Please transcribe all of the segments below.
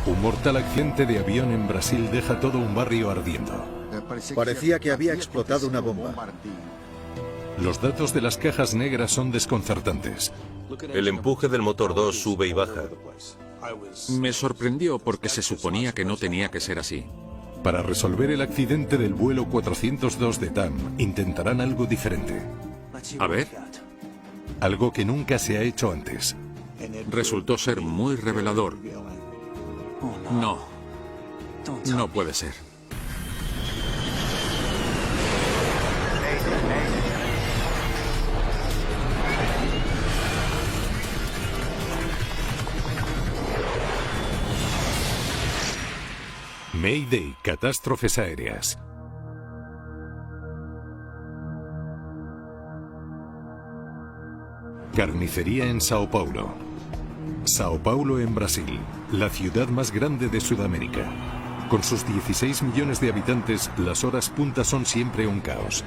Un mortal accidente de avión en Brasil deja todo un barrio ardiendo. Parecía que había explotado una bomba. Los datos de las cajas negras son desconcertantes. El empuje del motor 2 sube y baja. Me sorprendió porque se suponía que no tenía que ser así. Para resolver el accidente del vuelo 402 de TAM, intentarán algo diferente. A ver, Algo que nunca se ha hecho antes. resultó ser muy revelador. No puede ser. Mayday, catástrofes aéreas. Carnicería en Sao Paulo. Sao Paulo en Brasil, la ciudad más grande de Sudamérica. Con sus 16 millones de habitantes, las horas punta son siempre un caos.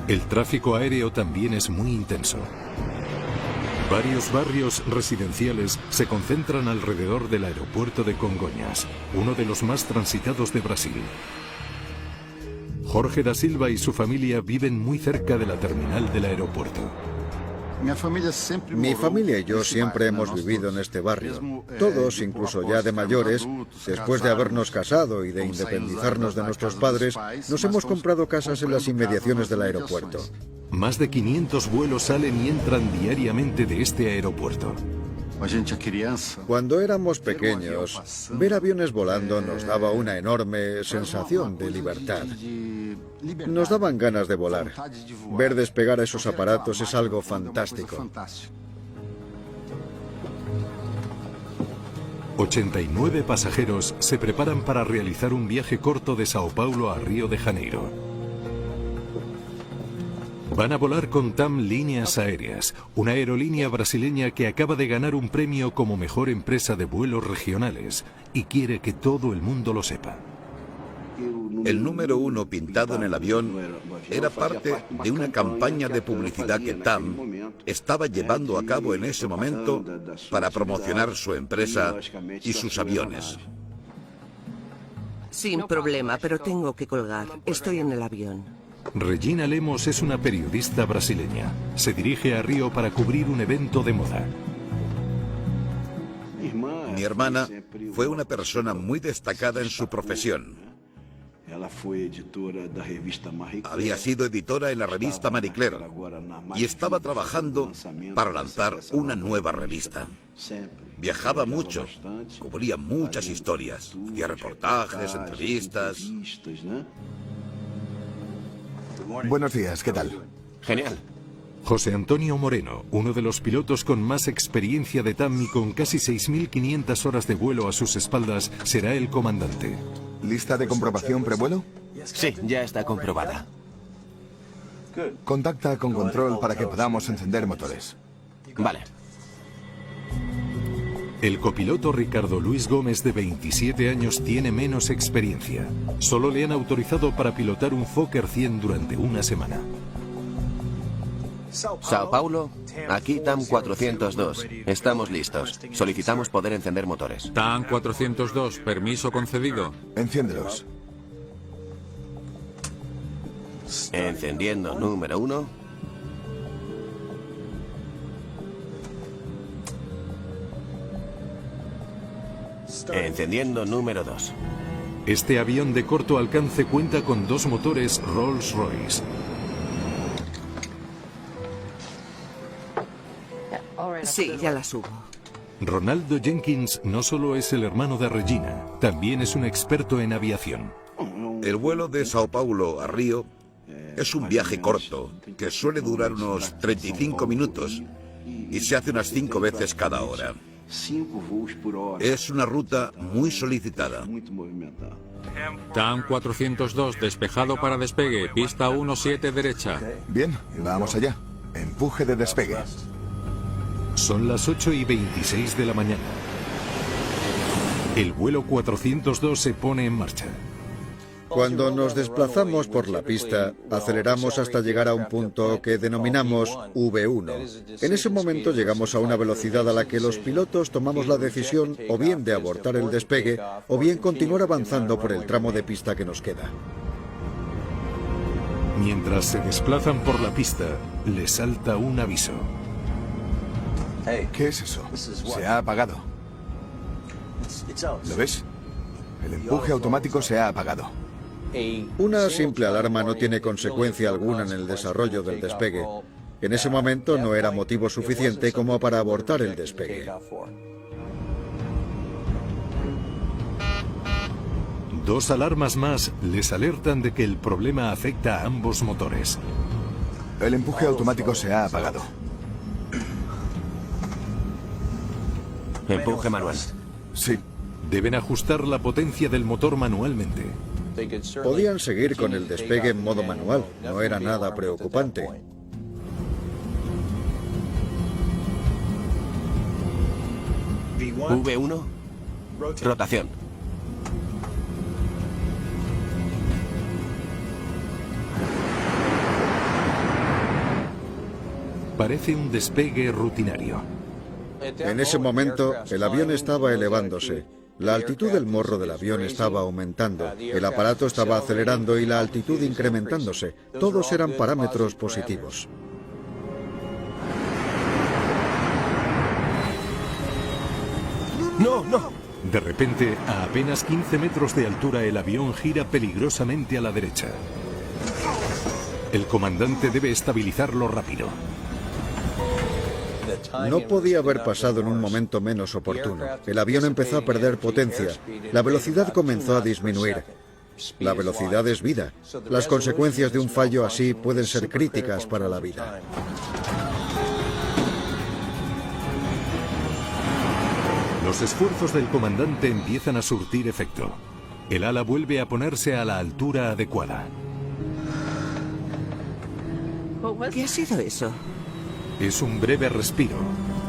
El tráfico aéreo también es muy intenso. Varios barrios residenciales se concentran alrededor del aeropuerto de Congonhas, uno de los más transitados de Brasil. Jorge da Silva y su familia viven muy cerca de la terminal del aeropuerto. Mi familia y yo siempre hemos vivido en este barrio. Todos, incluso ya de mayores, después de habernos casado y de independizarnos de nuestros padres, nos hemos comprado casas en las inmediaciones del aeropuerto. Más de 500 vuelos salen y entran diariamente de este aeropuerto. Cuando éramos pequeños, ver aviones volando nos daba una enorme sensación de libertad. Nos daban ganas de volar. Ver despegar esos aparatos es algo fantástico. 89 pasajeros se preparan para realizar un viaje corto de Sao Paulo a Río de Janeiro. Van a volar con TAM Líneas Aéreas, una aerolínea brasileña que acaba de ganar un premio como mejor empresa de vuelos regionales y quiere que todo el mundo lo sepa. El número 1 pintado en el avión era parte de una campaña de publicidad que TAM estaba llevando a cabo en ese momento para promocionar su empresa y sus aviones. Sin problema, pero tengo que colgar. Estoy en el avión. Regina Lemos es una periodista brasileña. Se dirige a Río para cubrir un evento de moda. Mi hermana fue una persona muy destacada en su profesión. Había sido editora en la revista Marie Claire y estaba trabajando para lanzar una nueva revista. Viajaba mucho, cubría muchas historias, hacía reportajes, entrevistas. Buenos días, ¿qué tal? Genial. José Antonio Moreno, uno de los pilotos con más experiencia de TAM y con casi 6.500 horas de vuelo a sus espaldas, será el comandante. ¿Lista de comprobación prevuelo? Sí, ya está comprobada. Contacta con control para que podamos encender motores. Vale. El copiloto Ricardo Luis Gómez, de 27 años, tiene menos experiencia. Solo le han autorizado para pilotar un Fokker 100 durante una semana. Sao Paulo, aquí TAM 402. Estamos listos. Solicitamos poder encender motores. TAM 402, permiso concedido. Enciéndelos. Encendiendo número 1. Encendiendo número 2. Este avión de corto alcance cuenta con 2 motores Rolls-Royce. Sí, ya la subo. Ronaldo Jenkins no solo es el hermano de Regina, también es un experto en aviación. El vuelo de Sao Paulo a Río es un viaje corto que suele durar unos 35 minutos y se hace unas 5 veces cada hora. Es una ruta muy solicitada. TAM 402, despejado para despegue, pista 17 derecha. Bien, vamos allá. Empuje de despegue. Son las 8:26 de la mañana. El vuelo 402 se pone en marcha. Cuando nos desplazamos por la pista, aceleramos hasta llegar a un punto que denominamos V1. En ese momento llegamos a una velocidad a la que los pilotos tomamos la decisión o bien de abortar el despegue o bien continuar avanzando por el tramo de pista que nos queda. Mientras se desplazan por la pista, les salta un aviso. ¿Qué es eso? Se ha apagado. ¿Lo ves? El empuje automático se ha apagado. Una simple alarma no tiene consecuencia alguna en el desarrollo del despegue. En ese momento no era motivo suficiente como para abortar el despegue. Dos alarmas más les alertan de que el problema afecta a ambos motores. El empuje automático se ha apagado. Empuje manual. Sí. Deben ajustar la potencia del motor manualmente. Podían seguir con el despegue en modo manual, no era nada preocupante. V1. Rotación. Parece un despegue rutinario. En ese momento, el avión estaba elevándose. La altitud del morro del avión estaba aumentando, el aparato estaba acelerando y la altitud incrementándose. Todos eran parámetros positivos. ¡No, no! De repente, a apenas 15 metros de altura, el avión gira peligrosamente a la derecha. El comandante debe estabilizarlo rápido. No podía haber pasado en un momento menos oportuno. El avión empezó a perder potencia. La velocidad comenzó a disminuir. La velocidad es vida. Las consecuencias de un fallo así pueden ser críticas para la vida. Los esfuerzos del comandante empiezan a surtir efecto. El ala vuelve a ponerse a la altura adecuada. ¿Qué ha sido eso? Es un breve respiro.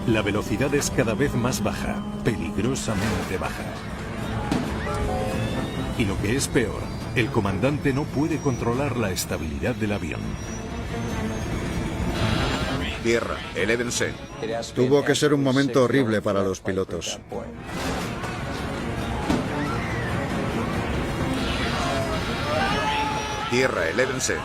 La velocidad es cada vez más baja, peligrosamente baja. Y lo que es peor, el comandante no puede controlar la estabilidad del avión. Tierra, elévense. Tuvo que ser un momento horrible para los pilotos. Tierra, elévense.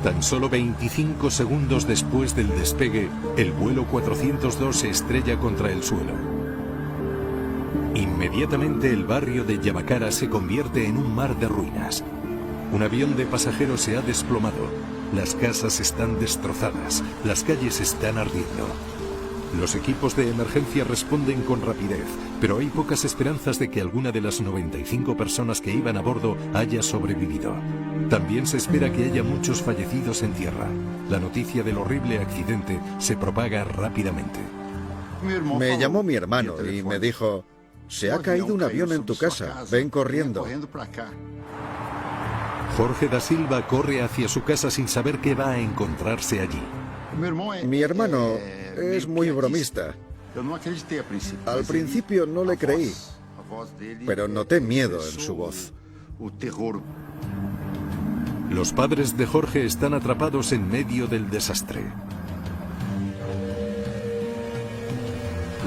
Tan solo 25 segundos después del despegue, el vuelo 402 se estrella contra el suelo. Inmediatamente el barrio de Yabacara se convierte en un mar de ruinas. Un avión de pasajeros se ha desplomado. Las casas están destrozadas. Las calles están ardiendo. Los equipos de emergencia responden con rapidez, pero hay pocas esperanzas de que alguna de las 95 personas que iban a bordo haya sobrevivido. También se espera que haya muchos fallecidos en tierra. La noticia del horrible accidente se propaga rápidamente. Me llamó mi hermano y me dijo: "Se ha caído un avión en tu casa, ven corriendo". Jorge da Silva corre hacia su casa sin saber qué va a encontrarse allí. Mi hermano es muy bromista. Al principio no le creí, pero noté miedo en su voz. Los padres de Jorge están atrapados en medio del desastre.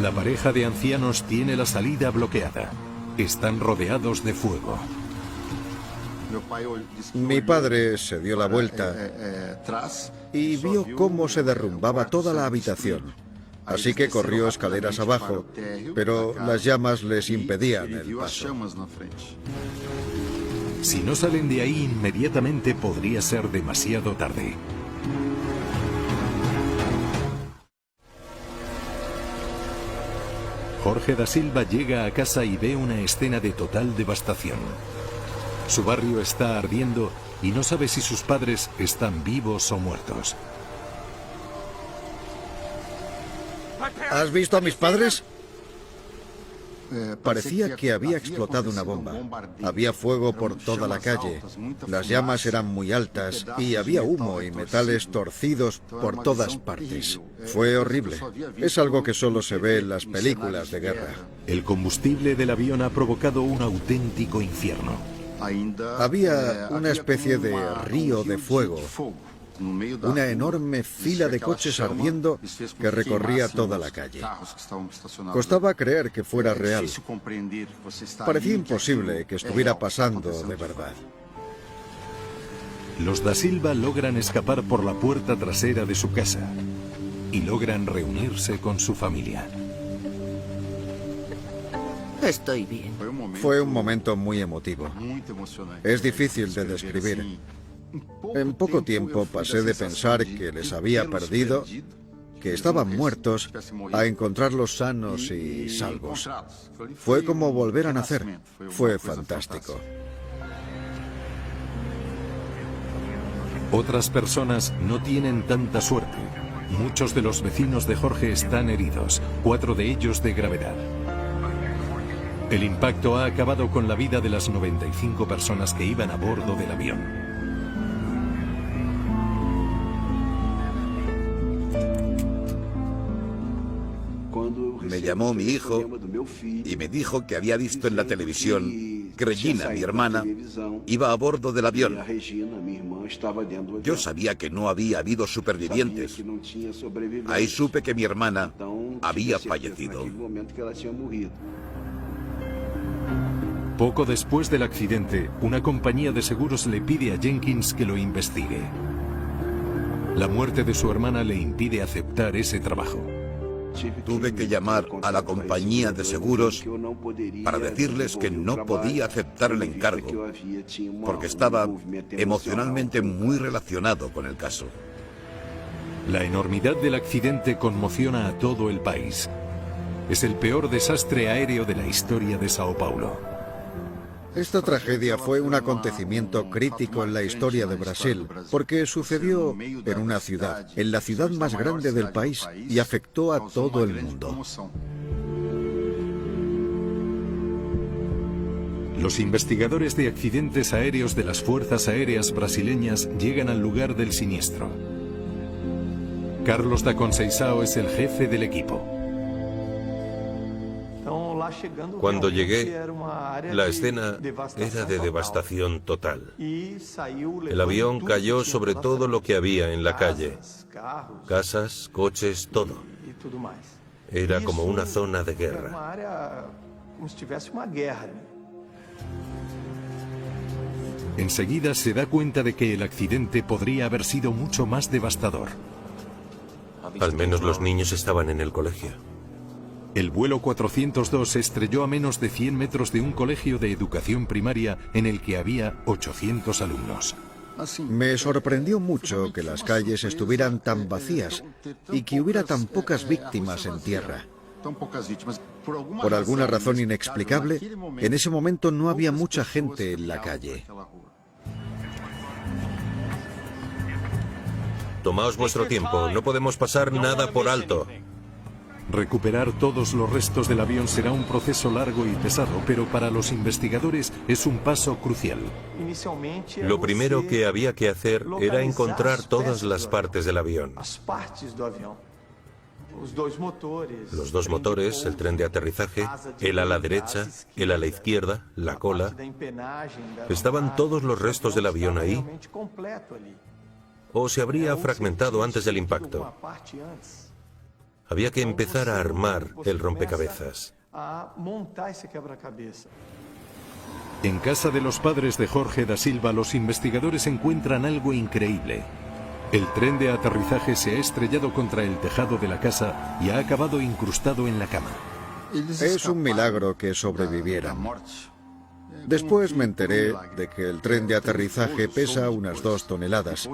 La pareja de ancianos tiene la salida bloqueada. Están rodeados de fuego. Mi padre se dio la vuelta y vio cómo se derrumbaba toda la habitación. Así que corrió escaleras abajo, pero las llamas les impedían el paso. Si no salen de ahí inmediatamente, podría ser demasiado tarde. Jorge da Silva llega a casa y ve una escena de total devastación. Su barrio está ardiendo y no sabe si sus padres están vivos o muertos. ¿Has visto a mis padres? Parecía que había explotado una bomba. Había fuego por toda la calle, las llamas eran muy altas y había humo y metales torcidos por todas partes. Fue horrible. Es algo que solo se ve en las películas de guerra. El combustible del avión ha provocado un auténtico infierno. Había una especie de río de fuego, una enorme fila de coches ardiendo que recorría toda la calle. Costaba creer que fuera real. Parecía imposible que estuviera pasando de verdad. Los da Silva logran escapar por la puerta trasera de su casa y logran reunirse con su familia. Estoy bien. Fue un momento muy emotivo. Es difícil de describir. En poco tiempo pasé de pensar que les había perdido, que estaban muertos, a encontrarlos sanos y salvos. Fue como volver a nacer. Fue fantástico. Otras personas no tienen tanta suerte. Muchos de los vecinos de Jorge están heridos, 4 de ellos de gravedad. El impacto ha acabado con la vida de las 95 personas que iban a bordo del avión. Me llamó mi hijo y me dijo que había visto en la televisión que Regina, mi hermana, iba a bordo del avión. Yo sabía que no había habido supervivientes. Ahí supe que mi hermana había fallecido. Poco después del accidente, una compañía de seguros le pide a Jenkins que lo investigue. La muerte de su hermana le impide aceptar ese trabajo. Tuve que llamar a la compañía de seguros para decirles que no podía aceptar el encargo, porque estaba emocionalmente muy relacionado con el caso. La enormidad del accidente conmociona a todo el país. Es el peor desastre aéreo de la historia de Sao Paulo. Esta tragedia fue un acontecimiento crítico en la historia de Brasil, porque sucedió en una ciudad, en la ciudad más grande del país, y afectó a todo el mundo. Los investigadores de accidentes aéreos de las Fuerzas Aéreas brasileñas llegan al lugar del siniestro. Carlos da Conceição es el jefe del equipo. Cuando llegué, la escena era de devastación total. El avión cayó sobre todo lo que había en la calle. Casas, coches, todo. Era como una zona de guerra. Enseguida se da cuenta de que el accidente podría haber sido mucho más devastador. Al menos los niños estaban en el colegio. El vuelo 402 se estrelló a menos de 100 metros de un colegio de educación primaria en el que había 800 alumnos. Me sorprendió mucho que las calles estuvieran tan vacías y que hubiera tan pocas víctimas en tierra. Por alguna razón inexplicable, en ese momento no había mucha gente en la calle. Tomaos vuestro tiempo, no podemos pasar nada por alto. Recuperar todos los restos del avión será un proceso largo y pesado, pero para los investigadores es un paso crucial. Lo primero que había que hacer era encontrar todas las partes del avión. Los 2 motores, el tren de aterrizaje, el ala derecha, el ala izquierda, la cola. ¿Estaban todos los restos del avión ahí? ¿O se habría fragmentado antes del impacto? Había que empezar a armar el rompecabezas. En casa de los padres de Jorge da Silva, los investigadores encuentran algo increíble. El tren de aterrizaje se ha estrellado contra el tejado de la casa y ha acabado incrustado en la cama. Es un milagro que sobrevivieran. Después me enteré de que el tren de aterrizaje pesa unas 2 toneladas.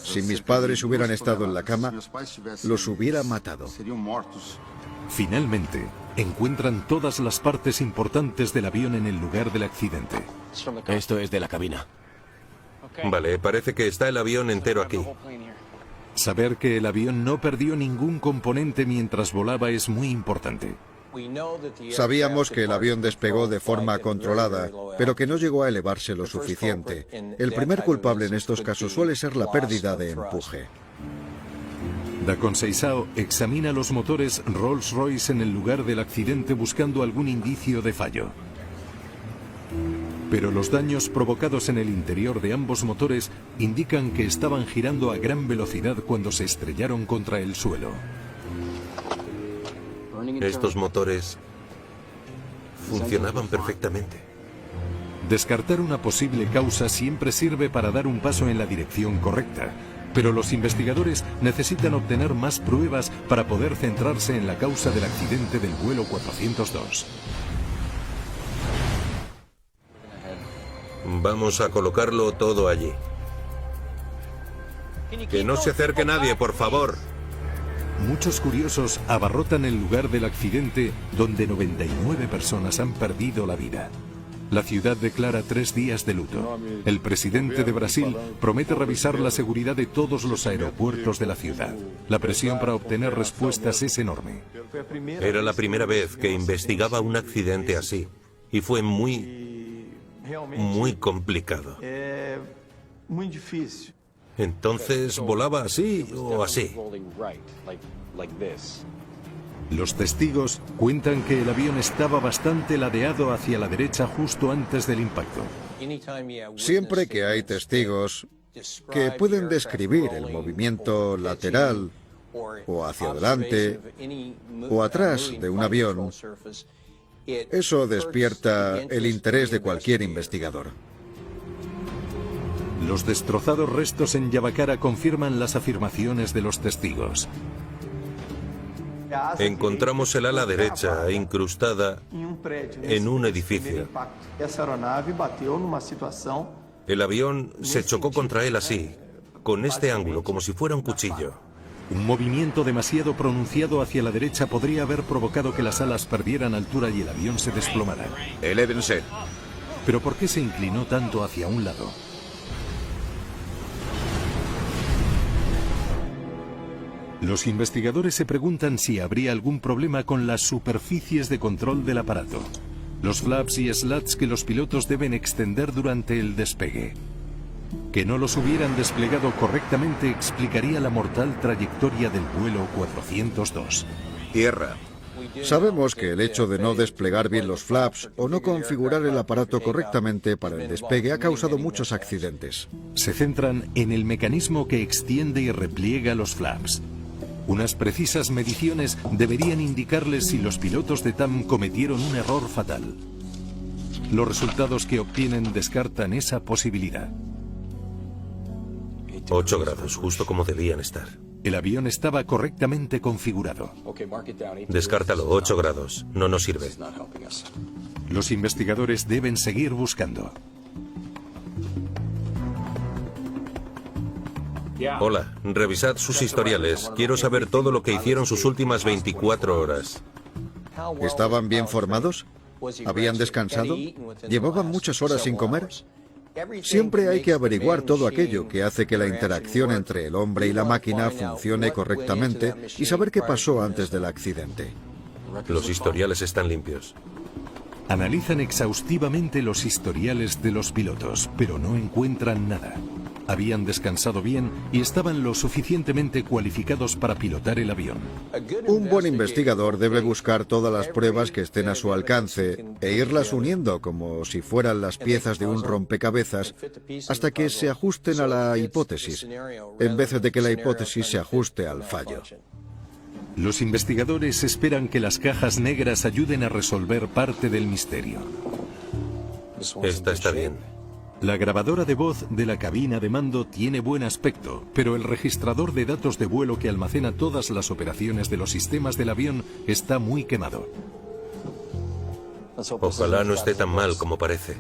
Si mis padres hubieran estado en la cama, los hubiera matado. Finalmente, encuentran todas las partes importantes del avión en el lugar del accidente. Esto es de la cabina. Vale, parece que está el avión entero aquí. Saber que el avión no perdió ningún componente mientras volaba es muy importante. Sabíamos que el avión despegó de forma controlada, pero que no llegó a elevarse lo suficiente. El primer culpable en estos casos suele ser la pérdida de empuje. Da Conceição examina los motores Rolls-Royce en el lugar del accidente buscando algún indicio de fallo. Pero los daños provocados en el interior de ambos motores indican que estaban girando a gran velocidad cuando se estrellaron contra el suelo. Estos motores funcionaban perfectamente. Descartar una posible causa siempre sirve para dar un paso en la dirección correcta, pero los investigadores necesitan obtener más pruebas para poder centrarse en la causa del accidente del vuelo 402. Vamos a colocarlo todo allí. Que no se acerque nadie, por favor. Muchos curiosos abarrotan el lugar del accidente donde 99 personas han perdido la vida. La ciudad declara 3 días de luto. El presidente de Brasil promete revisar la seguridad de todos los aeropuertos de la ciudad. La presión para obtener respuestas es enorme. Era la primera vez que investigaba un accidente así y fue muy complicado. Entonces, ¿volaba así o así? Los testigos cuentan que el avión estaba bastante ladeado hacia la derecha justo antes del impacto. Siempre que hay testigos que pueden describir el movimiento lateral o hacia adelante o atrás de un avión, eso despierta el interés de cualquier investigador. Los destrozados restos en Yavacara confirman las afirmaciones de los testigos. Encontramos el ala derecha incrustada en un edificio. El avión se chocó contra él así, con este ángulo, como si fuera un cuchillo. Un movimiento demasiado pronunciado hacia la derecha podría haber provocado que las alas perdieran altura y el avión se desplomara. Elévense. ¿Pero por qué se inclinó tanto hacia un lado? Los investigadores se preguntan si habría algún problema con las superficies de control del aparato, los flaps y slats que los pilotos deben extender durante el despegue. Que no los hubieran desplegado correctamente explicaría la mortal trayectoria del vuelo 402. Tierra. Sabemos que el hecho de no desplegar bien los flaps o no configurar el aparato correctamente para el despegue ha causado muchos accidentes. Se centran en el mecanismo que extiende y repliega los flaps. Unas precisas mediciones deberían indicarles si los pilotos de TAM cometieron un error fatal. Los resultados que obtienen descartan esa posibilidad. 8 grados, justo como debían estar. El avión estaba correctamente configurado. Descártalo, 8 grados. No nos sirve. Los investigadores deben seguir buscando. Hola, revisad sus historiales. Quiero saber todo lo que hicieron sus últimas 24 horas. ¿Estaban bien formados? ¿Habían descansado? ¿Llevaban muchas horas sin comer? Siempre hay que averiguar todo aquello que hace que la interacción entre el hombre y la máquina funcione correctamente y saber qué pasó antes del accidente. Los historiales están limpios. Analizan exhaustivamente los historiales de los pilotos, pero no encuentran nada. Habían descansado bien y estaban lo suficientemente cualificados para pilotar el avión. Un buen investigador debe buscar todas las pruebas que estén a su alcance e irlas uniendo como si fueran las piezas de un rompecabezas hasta que se ajusten a la hipótesis, en vez de que la hipótesis se ajuste al fallo. Los investigadores esperan que las cajas negras ayuden a resolver parte del misterio. Esta está bien. La grabadora de voz de la cabina de mando tiene buen aspecto, pero el registrador de datos de vuelo que almacena todas las operaciones de los sistemas del avión está muy quemado. Ojalá no esté tan mal como parece.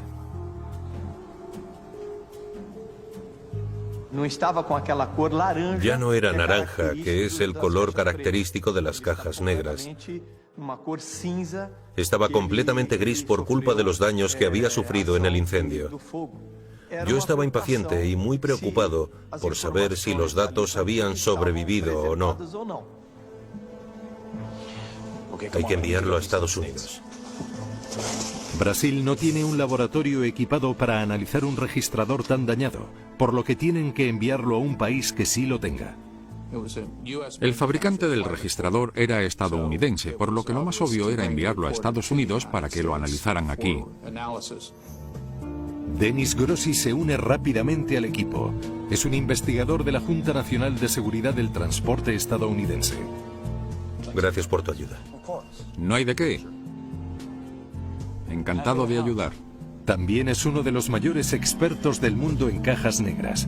Ya no era naranja, que es el color característico de las cajas negras. Estaba completamente gris por culpa de los daños que había sufrido en el incendio. Yo estaba impaciente y muy preocupado por saber si los datos habían sobrevivido o no. Hay que enviarlo a Estados Unidos. Brasil no tiene un laboratorio equipado para analizar un registrador tan dañado, por lo que tienen que enviarlo a un país que sí lo tenga. El fabricante del registrador era estadounidense, por lo que lo más obvio era enviarlo a Estados Unidos para que lo analizaran aquí. Denis Grossi se une rápidamente al equipo. Es un investigador de la Junta Nacional de Seguridad del Transporte estadounidense. Gracias por tu ayuda. No hay de qué. Encantado de ayudar. También es uno de los mayores expertos del mundo en cajas negras.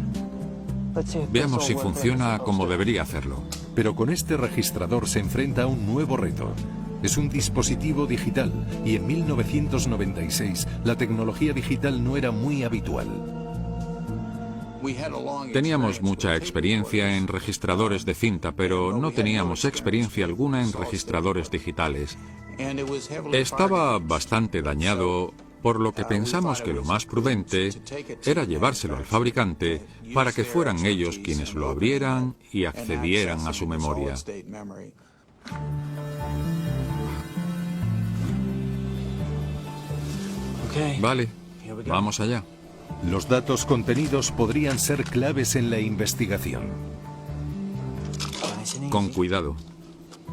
Veamos si funciona como debería hacerlo. Pero con este registrador se enfrenta a un nuevo reto. Es un dispositivo digital y en 1996 la tecnología digital no era muy habitual. Teníamos mucha experiencia en registradores de cinta, pero no teníamos experiencia alguna en registradores digitales. Estaba bastante dañado, por lo que pensamos que lo más prudente era llevárselo al fabricante para que fueran ellos quienes lo abrieran y accedieran a su memoria. Vale, vamos allá. Los datos contenidos podrían ser claves en la investigación. Con cuidado.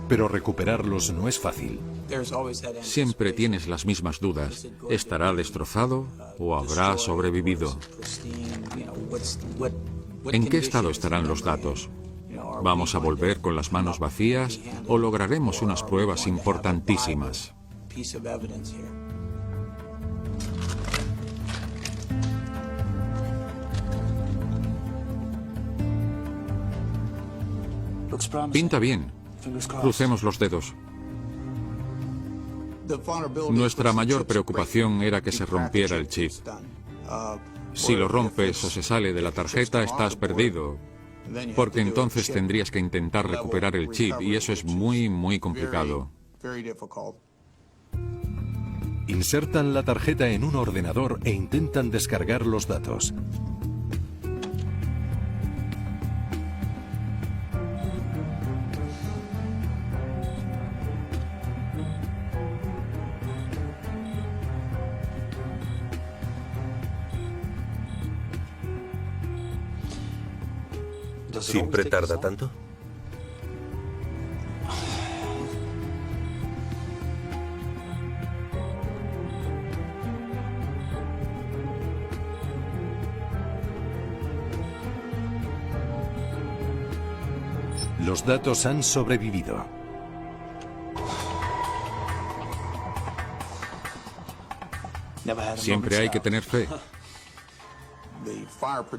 Pero recuperarlos no es fácil. Siempre tienes las mismas dudas. ¿Estará destrozado o habrá sobrevivido? ¿En qué estado estarán los datos? ¿Vamos a volver con las manos vacías o lograremos unas pruebas importantísimas? Pinta bien. Crucemos los dedos. Nuestra mayor preocupación era que se rompiera el chip. Si lo rompes o se sale de la tarjeta, estás perdido, porque entonces tendrías que intentar recuperar el chip y eso es muy complicado. Insertan la tarjeta en un ordenador e intentan descargar los datos. ¿Siempre tarda tanto? Los datos han sobrevivido. Siempre hay que tener fe.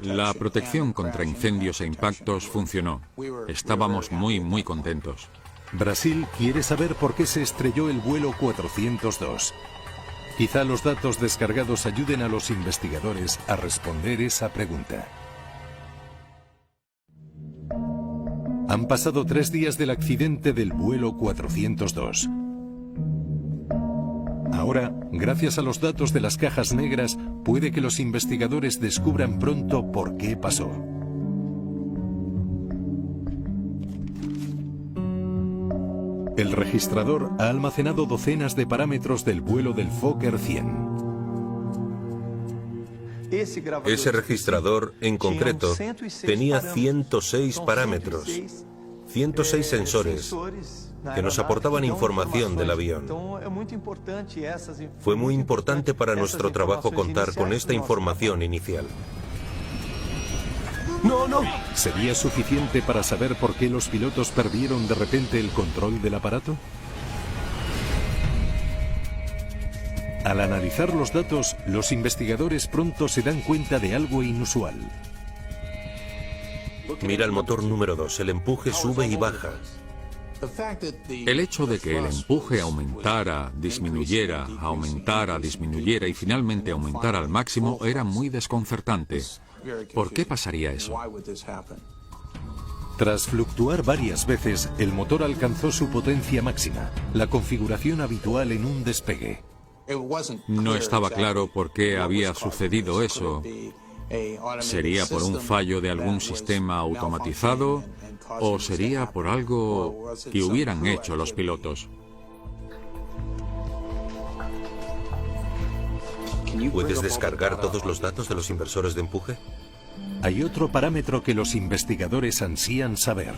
La protección contra incendios e impactos funcionó. Estábamos muy contentos. Brasil quiere saber por qué se estrelló el vuelo 402. Quizá los datos descargados ayuden a los investigadores a responder esa pregunta. Han pasado 3 días del accidente del vuelo 402. Ahora, gracias a los datos de las cajas negras, puede que los investigadores descubran pronto por qué pasó. El registrador ha almacenado docenas de parámetros del vuelo del Fokker 100. Ese registrador, en concreto, tenía 106 parámetros, 106 sensores que nos aportaban información del avión. Fue muy importante para nuestro trabajo contar con esta información inicial. ¡No! ¿Sería suficiente para saber por qué los pilotos perdieron de repente el control del aparato? Al analizar los datos, los investigadores pronto se dan cuenta de algo inusual. Mira el motor número 2, el empuje sube y baja. El hecho de que el empuje aumentara, disminuyera, aumentara, disminuyera y finalmente aumentara al máximo era muy desconcertante. ¿Por qué pasaría eso? Tras fluctuar varias veces, el motor alcanzó su potencia máxima, la configuración habitual en un despegue. No estaba claro por qué había sucedido eso. ¿Sería por un fallo de algún sistema automatizado o sería por algo que hubieran hecho los pilotos? ¿Puedes descargar todos los datos de los inversores de empuje? Hay otro parámetro que los investigadores ansían saber.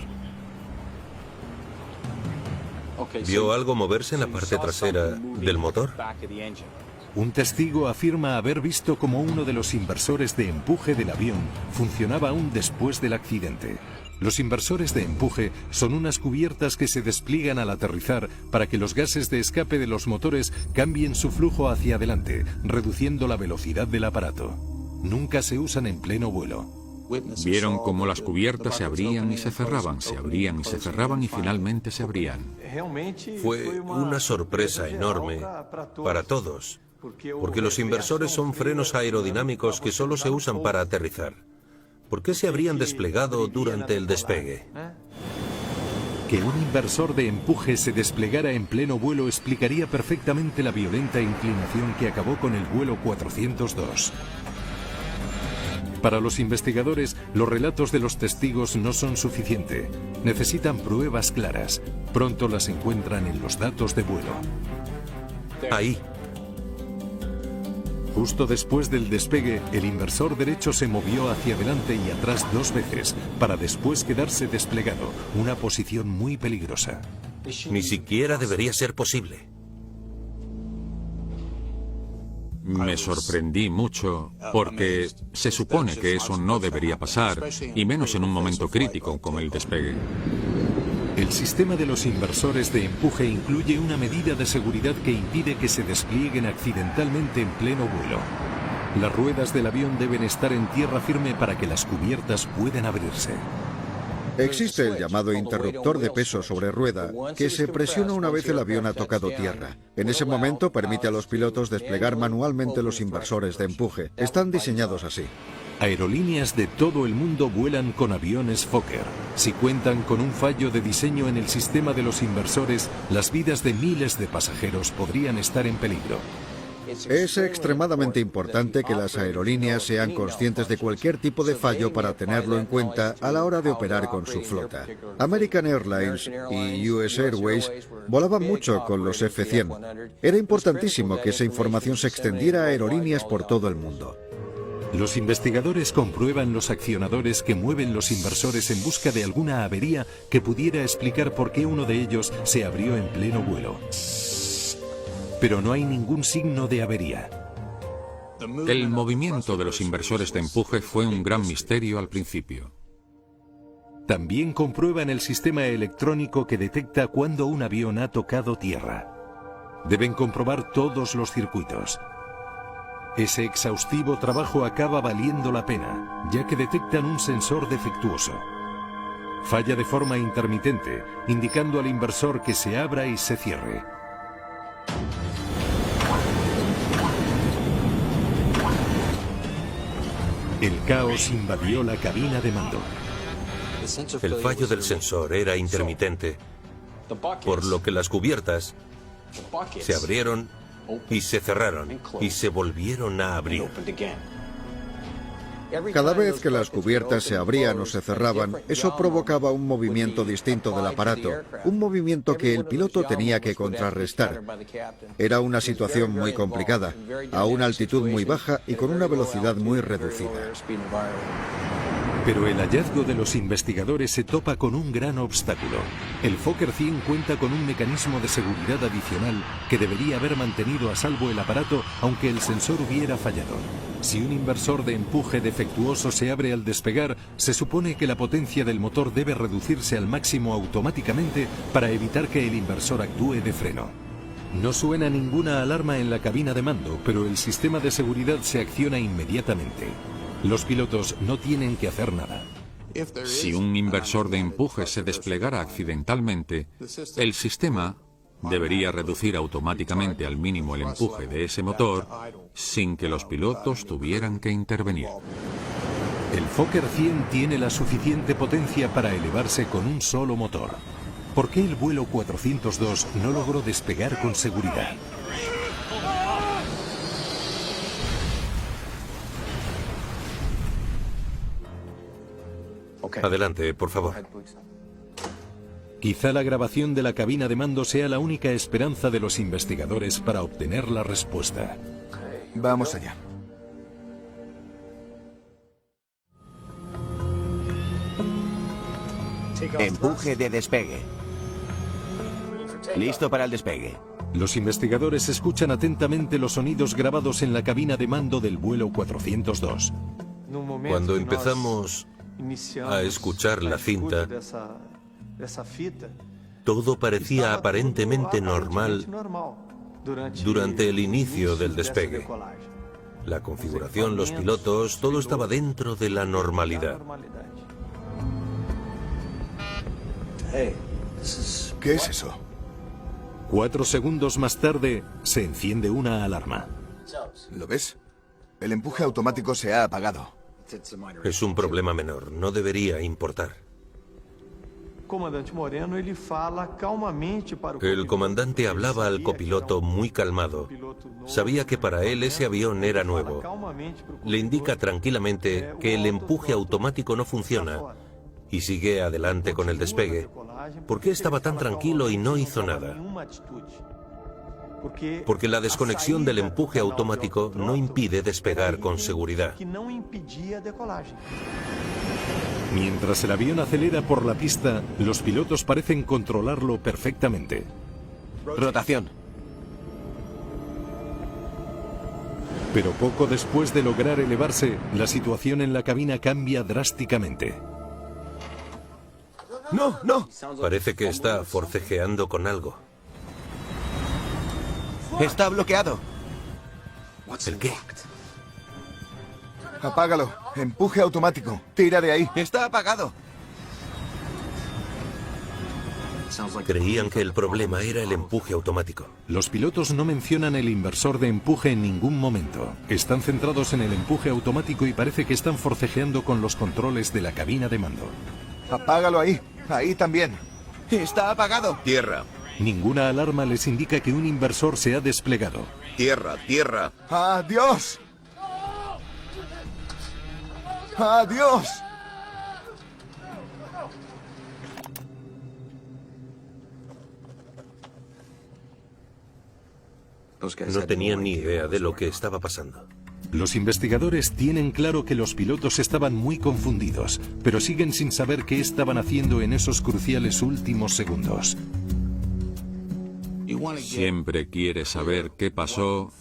¿Vio algo moverse en la parte trasera del motor? Un testigo afirma haber visto cómo uno de los inversores de empuje del avión funcionaba aún después del accidente. Los inversores de empuje son unas cubiertas que se despliegan al aterrizar para que los gases de escape de los motores cambien su flujo hacia adelante, reduciendo la velocidad del aparato. Nunca se usan en pleno vuelo. Vieron cómo las cubiertas se abrían y se cerraban, se abrían y se cerraban y finalmente se abrían. Fue una sorpresa enorme para todos, porque los inversores son frenos aerodinámicos que solo se usan para aterrizar. ¿Por qué se habrían desplegado durante el despegue? Que un inversor de empuje se desplegara en pleno vuelo explicaría perfectamente la violenta inclinación que acabó con el vuelo 402. Para los investigadores, los relatos de los testigos no son suficientes. Necesitan pruebas claras. Pronto las encuentran en los datos de vuelo. Ahí. Justo después del despegue, el inversor derecho se movió hacia adelante y atrás 2 veces, para después quedarse desplegado, una posición muy peligrosa. Ni siquiera debería ser posible. Me sorprendí mucho porque se supone que eso no debería pasar, y menos en un momento crítico como el despegue. El sistema de los inversores de empuje incluye una medida de seguridad que impide que se desplieguen accidentalmente en pleno vuelo. Las ruedas del avión deben estar en tierra firme para que las cubiertas puedan abrirse. Existe el llamado interruptor de peso sobre rueda, que se presiona una vez el avión ha tocado tierra. En ese momento permite a los pilotos desplegar manualmente los inversores de empuje. Están diseñados así. Aerolíneas de todo el mundo vuelan con aviones Fokker. Si cuentan con un fallo de diseño en el sistema de los inversores, las vidas de miles de pasajeros podrían estar en peligro. Es extremadamente importante que las aerolíneas sean conscientes de cualquier tipo de fallo para tenerlo en cuenta a la hora de operar con su flota. American Airlines y US Airways volaban mucho con los F-100. Era importantísimo que esa información se extendiera a aerolíneas por todo el mundo. Los investigadores comprueban los accionadores que mueven los inversores en busca de alguna avería que pudiera explicar por qué uno de ellos se abrió en pleno vuelo. Pero no hay ningún signo de avería. El movimiento de los inversores de empuje fue un gran misterio al principio. También comprueban el sistema electrónico que detecta cuando un avión ha tocado tierra. Deben comprobar todos los circuitos. Ese exhaustivo trabajo acaba valiendo la pena, ya que detectan un sensor defectuoso. Falla de forma intermitente, indicando al inversor que se abra y se cierre. El caos invadió la cabina de mando. El fallo del sensor era intermitente, por lo que las cubiertas se abrieron y se cerraron y se volvieron a abrir. Cada vez que las cubiertas se abrían o se cerraban, eso provocaba un movimiento distinto del aparato, un movimiento que el piloto tenía que contrarrestar. Era una situación muy complicada, a una altitud muy baja y con una velocidad muy reducida. Pero el hallazgo de los investigadores se topa con un gran obstáculo. El Fokker 100 cuenta con un mecanismo de seguridad adicional que debería haber mantenido a salvo el aparato aunque el sensor hubiera fallado. Si un inversor de empuje defectuoso se abre al despegar, se supone que la potencia del motor debe reducirse al máximo automáticamente para evitar que el inversor actúe de freno. No suena ninguna alarma en la cabina de mando, pero el sistema de seguridad se acciona inmediatamente. Los pilotos no tienen que hacer nada. Si un inversor de empuje se desplegara accidentalmente, el sistema debería reducir automáticamente al mínimo el empuje de ese motor sin que los pilotos tuvieran que intervenir. El Fokker 100 tiene la suficiente potencia para elevarse con un solo motor. ¿Por qué el vuelo 402 no logró despegar con seguridad? Adelante, por favor. Quizá la grabación de la cabina de mando sea la única esperanza de los investigadores para obtener la respuesta. Vamos allá. Empuje de despegue. Listo para el despegue. Los investigadores escuchan atentamente los sonidos grabados en la cabina de mando del vuelo 402. Cuando empezamos a escuchar la cinta, todo parecía aparentemente normal durante el inicio del despegue. La configuración, los pilotos, todo estaba dentro de la normalidad. ¿Qué es eso? 4 segundos más tarde, se enciende una alarma. ¿Lo ves? El empuje automático se ha apagado. Es un problema menor, no debería importar. El comandante hablaba al copiloto muy calmado. Sabía que para él ese avión era nuevo. Le indica tranquilamente que el empuje automático no funciona y sigue adelante con el despegue. ¿Por qué estaba tan tranquilo y no hizo nada? Porque la desconexión del empuje automático no impide despegar con seguridad. Mientras el avión acelera por la pista, los pilotos parecen controlarlo perfectamente. Rotación. Pero poco después de lograr elevarse, la situación en la cabina cambia drásticamente. ¡No, no! Parece que está forcejeando con algo. Está bloqueado. ¿El qué? Apágalo. Empuje automático. Tira de ahí. Está apagado. Creían que el problema era el empuje automático. Los pilotos no mencionan el inversor de empuje en ningún momento. Están centrados en el empuje automático y parece que están forcejeando con los controles de la cabina de mando. Apágalo ahí. Ahí también. Está apagado. Tierra, Ninguna alarma les indica que un inversor se ha desplegado. tierra, tierra. ¡Adiós! ¡Adiós! No tenían ni idea de lo que estaba pasando. Los investigadores tienen claro que los pilotos estaban muy confundidos, pero siguen sin saber qué estaban haciendo en esos cruciales últimos segundos. Siempre quieres saber qué pasó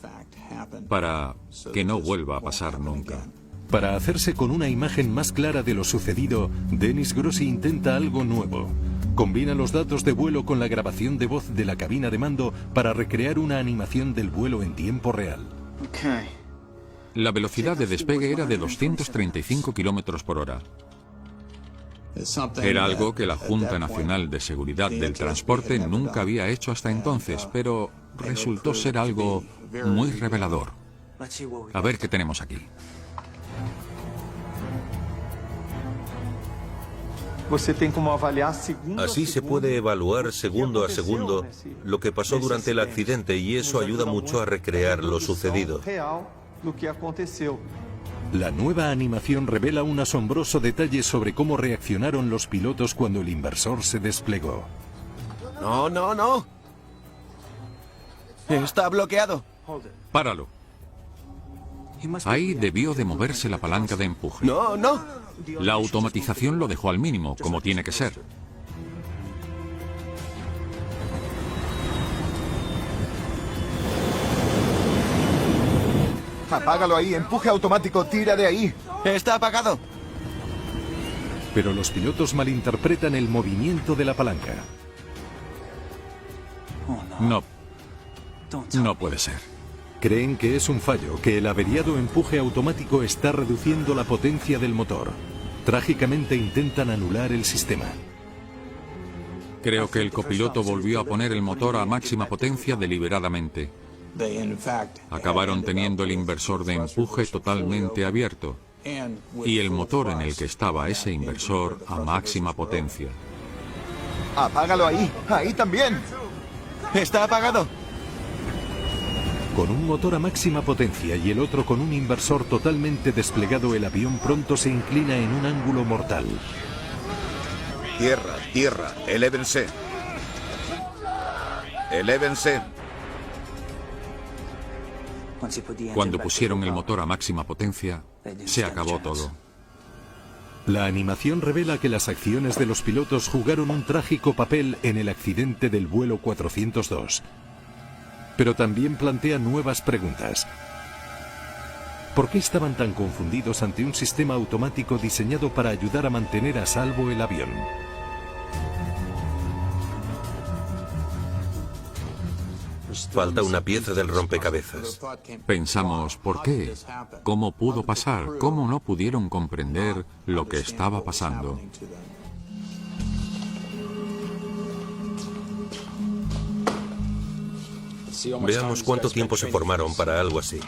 para que no vuelva a pasar nunca. Para hacerse con una imagen más clara de lo sucedido, Denis Grossi intenta algo nuevo. Combina los datos de vuelo con la grabación de voz de la cabina de mando para recrear una animación del vuelo en tiempo real. La velocidad de despegue era de 235 kilómetros por hora. Era algo que la Junta Nacional de Seguridad del Transporte nunca había hecho hasta entonces, pero resultó ser algo muy revelador. A ver qué tenemos aquí. Así se puede evaluar segundo a segundo lo que pasó durante el accidente y eso ayuda mucho a recrear lo sucedido. La nueva animación revela un asombroso detalle sobre cómo reaccionaron los pilotos cuando el inversor se desplegó. No, no, no. Está bloqueado. Páralo. Ahí debió de moverse la palanca de empuje. No, no. La automatización lo dejó al mínimo, como tiene que ser. Apágalo ahí. Empuje automático. Tira de ahí. Está apagado. Pero los pilotos malinterpretan el movimiento de la palanca. No. No puede ser. Creen que es un fallo, que el averiado empuje automático está reduciendo la potencia del motor. Trágicamente intentan anular el sistema. Creo que el copiloto volvió a poner el motor a máxima potencia deliberadamente. Acabaron teniendo el inversor de empuje totalmente abierto y el motor en el que estaba ese inversor a máxima potencia. Apágalo ahí. Ahí también. Está apagado. Con un motor a máxima potencia y el otro con un inversor totalmente desplegado, el avión pronto se inclina en un ángulo mortal. Tierra, tierra, elévense. Elévense. Cuando pusieron el motor a máxima potencia, se acabó todo. La animación revela que las acciones de los pilotos jugaron un trágico papel en el accidente del vuelo 402. Pero también plantea nuevas preguntas. ¿Por qué estaban tan confundidos ante un sistema automático diseñado para ayudar a mantener a salvo el avión? Falta una pieza del rompecabezas. Pensamos, ¿por qué? ¿Cómo pudo pasar? ¿Cómo no pudieron comprender lo que estaba pasando? Veamos cuánto tiempo se formaron para algo así.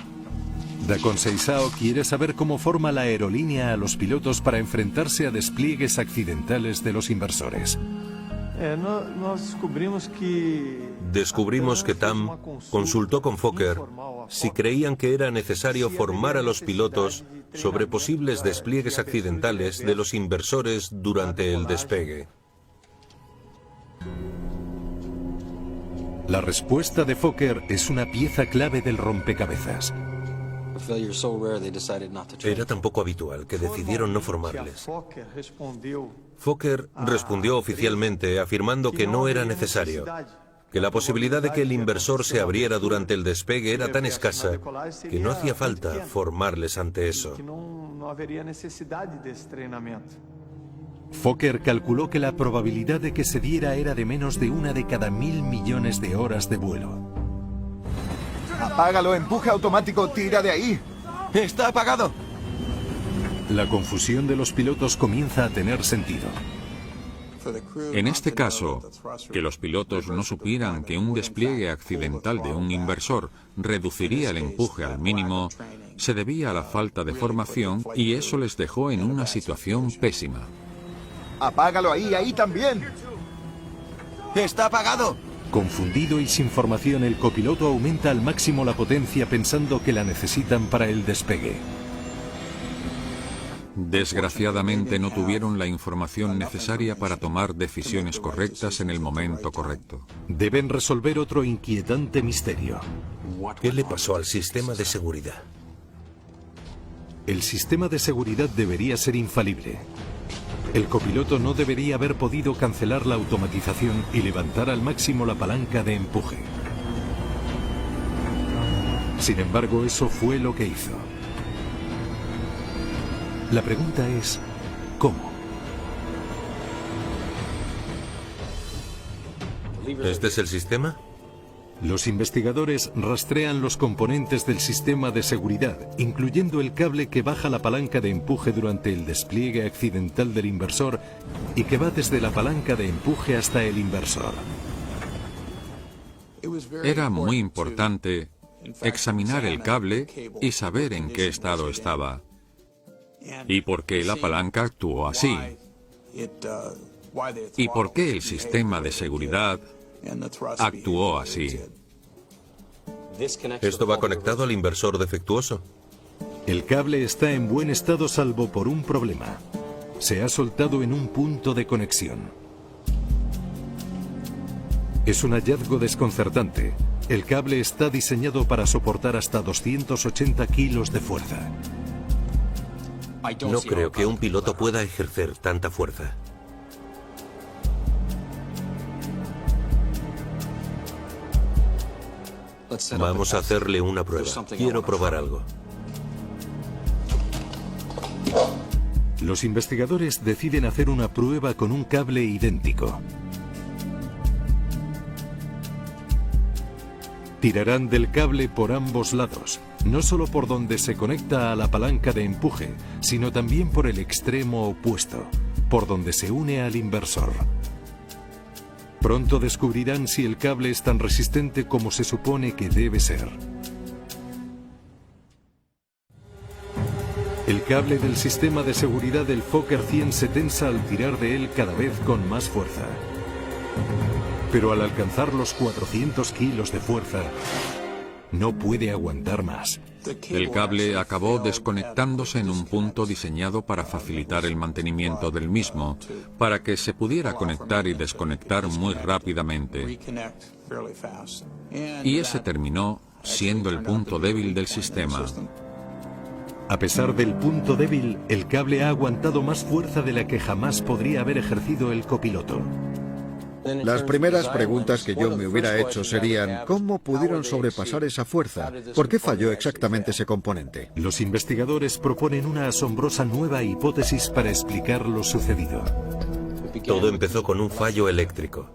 Da Conceição quiere saber cómo forma la aerolínea a los pilotos para enfrentarse a despliegues accidentales de los inversores. Descubrimos que Tam consultó con Fokker si creían que era necesario formar a los pilotos sobre posibles despliegues accidentales de los inversores durante el despegue. La respuesta de Fokker es una pieza clave del rompecabezas. Era tan poco habitual que decidieron no formarles. Fokker respondió oficialmente afirmando que no era necesario, que la posibilidad de que el inversor se abriera durante el despegue era tan escasa que no hacía falta formarles ante eso. Fokker calculó que la probabilidad de que se diera era de menos de 1 de cada 1000 millones de horas de vuelo. ¡Apágalo! ¡Empuje automático! ¡Tira de ahí! ¡Está apagado! La confusión de los pilotos comienza a tener sentido. En este caso, que los pilotos no supieran que un despliegue accidental de un inversor reduciría el empuje al mínimo, se debía a la falta de formación y eso les dejó en una situación pésima. ¡Apágalo ahí! ¡Ahí también! ¡Está apagado! Confundido y sin formación, el copiloto aumenta al máximo la potencia pensando que la necesitan para el despegue. Desgraciadamente no tuvieron la información necesaria para tomar decisiones correctas en el momento correcto. Deben resolver otro inquietante misterio. ¿Qué le pasó al sistema de seguridad? El sistema de seguridad debería ser infalible. El copiloto no debería haber podido cancelar la automatización y levantar al máximo la palanca de empuje. Sin embargo, eso fue lo que hizo. La pregunta es, ¿cómo? ¿Este es el sistema? Los investigadores rastrean los componentes del sistema de seguridad, incluyendo el cable que baja la palanca de empuje durante el despliegue accidental del inversor y que va desde la palanca de empuje hasta el inversor. Era muy importante examinar el cable y saber en qué estado estaba y por qué la palanca actuó así y por qué el sistema de seguridad actuó así. ¿Esto va conectado al inversor defectuoso? El cable está en buen estado salvo por un problema. Se ha soltado en un punto de conexión. Es un hallazgo desconcertante. El cable está diseñado para soportar hasta 280 kilos de fuerza. No creo que un piloto pueda ejercer tanta fuerza. Vamos a hacerle una prueba. Quiero probar algo. Los investigadores deciden hacer una prueba con un cable idéntico. Tirarán del cable por ambos lados, no solo por donde se conecta a la palanca de empuje, sino también por el extremo opuesto, por donde se une al inversor. Pronto descubrirán si el cable es tan resistente como se supone que debe ser. El cable del sistema de seguridad del Fokker 100 se tensa al tirar de él cada vez con más fuerza. Pero al alcanzar los 400 kilos de fuerza, no puede aguantar más. El cable acabó desconectándose en un punto diseñado para facilitar el mantenimiento del mismo, para que se pudiera conectar y desconectar muy rápidamente. Y ese terminó siendo el punto débil del sistema. A pesar del punto débil, el cable ha aguantado más fuerza de la que jamás podría haber ejercido el copiloto. Las primeras preguntas que yo me hubiera hecho serían, ¿cómo pudieron sobrepasar esa fuerza? ¿Por qué falló exactamente ese componente? Los investigadores proponen una asombrosa nueva hipótesis para explicar lo sucedido. Todo empezó con un fallo eléctrico.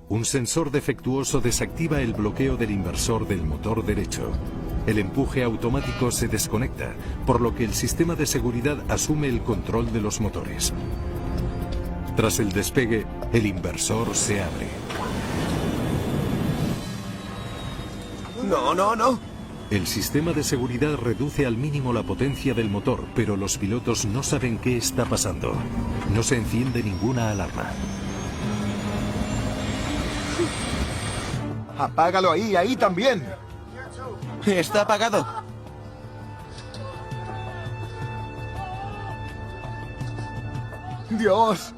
Un sensor defectuoso desactiva el bloqueo del inversor del motor derecho. El empuje automático se desconecta, por lo que el sistema de seguridad asume el control de los motores. Tras el despegue, el inversor se abre. No, no, no. El sistema de seguridad reduce al mínimo la potencia del motor, pero los pilotos no saben qué está pasando. No se enciende ninguna alarma. Apágalo ahí, ahí también. Está apagado. Dios.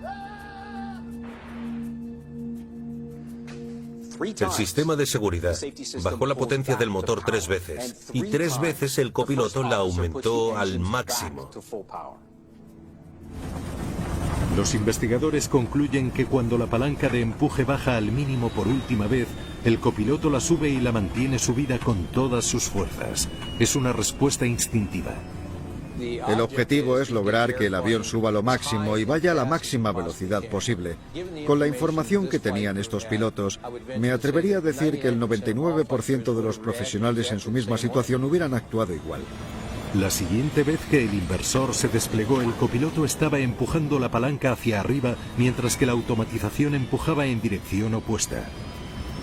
El sistema de seguridad bajó la potencia del motor 3 veces y 3 veces el copiloto la aumentó al máximo. Los investigadores concluyen que cuando la palanca de empuje baja al mínimo por última vez, el copiloto la sube y la mantiene subida con todas sus fuerzas. Es una respuesta instintiva. El objetivo es lograr que el avión suba lo máximo y vaya a la máxima velocidad posible. Con la información que tenían estos pilotos, me atrevería a decir que el 99% de los profesionales en su misma situación hubieran actuado igual. La siguiente vez que el inversor se desplegó, el copiloto estaba empujando la palanca hacia arriba, mientras que la automatización empujaba en dirección opuesta.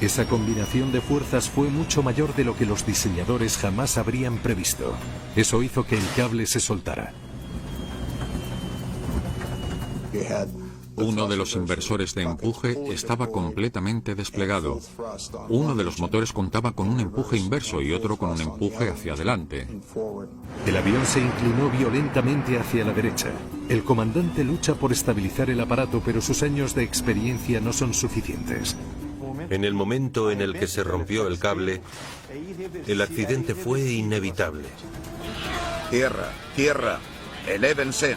Esa combinación de fuerzas fue mucho mayor de lo que los diseñadores jamás habrían previsto. Eso hizo que el cable se soltara. Uno de los inversores de empuje estaba completamente desplegado. Uno de los motores contaba con un empuje inverso y otro con un empuje hacia adelante. El avión se inclinó violentamente hacia la derecha. El comandante lucha por estabilizar el aparato, pero sus años de experiencia no son suficientes. En el momento en el que se rompió el cable, el accidente fue inevitable. Tierra, tierra, elévense.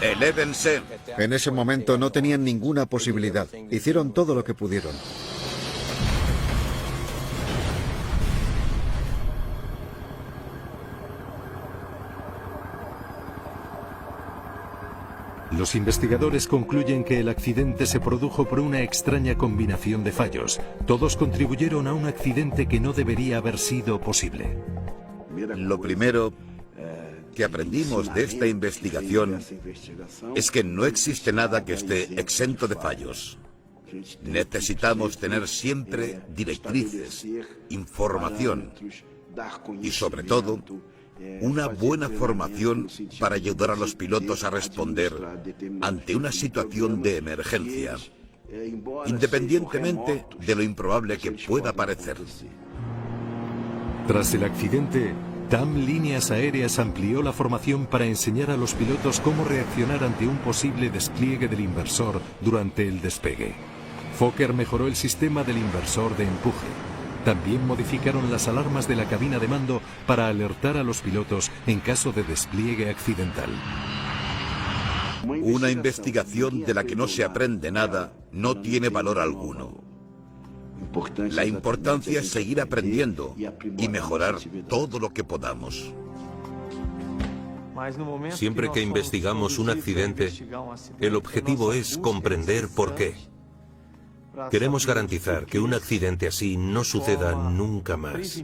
Elévense. En ese momento no tenían ninguna posibilidad. Hicieron todo lo que pudieron. Los investigadores concluyen que el accidente se produjo por una extraña combinación de fallos. Todos contribuyeron a un accidente que no debería haber sido posible. Lo primero que aprendimos de esta investigación es que no existe nada que esté exento de fallos. Necesitamos tener siempre directrices, información y, sobre todo, una buena formación para ayudar a los pilotos a responder ante una situación de emergencia, independientemente de lo improbable que pueda parecer. Tras el accidente, TAM Líneas Aéreas amplió la formación para enseñar a los pilotos cómo reaccionar ante un posible despliegue del inversor durante el despegue. Fokker mejoró el sistema del inversor de empuje. También modificaron las alarmas de la cabina de mando para alertar a los pilotos en caso de despliegue accidental. Una investigación de la que no se aprende nada no tiene valor alguno. La importancia es seguir aprendiendo y mejorar todo lo que podamos. Siempre que investigamos un accidente, el objetivo es comprender por qué. Queremos garantizar que un accidente así no suceda nunca más.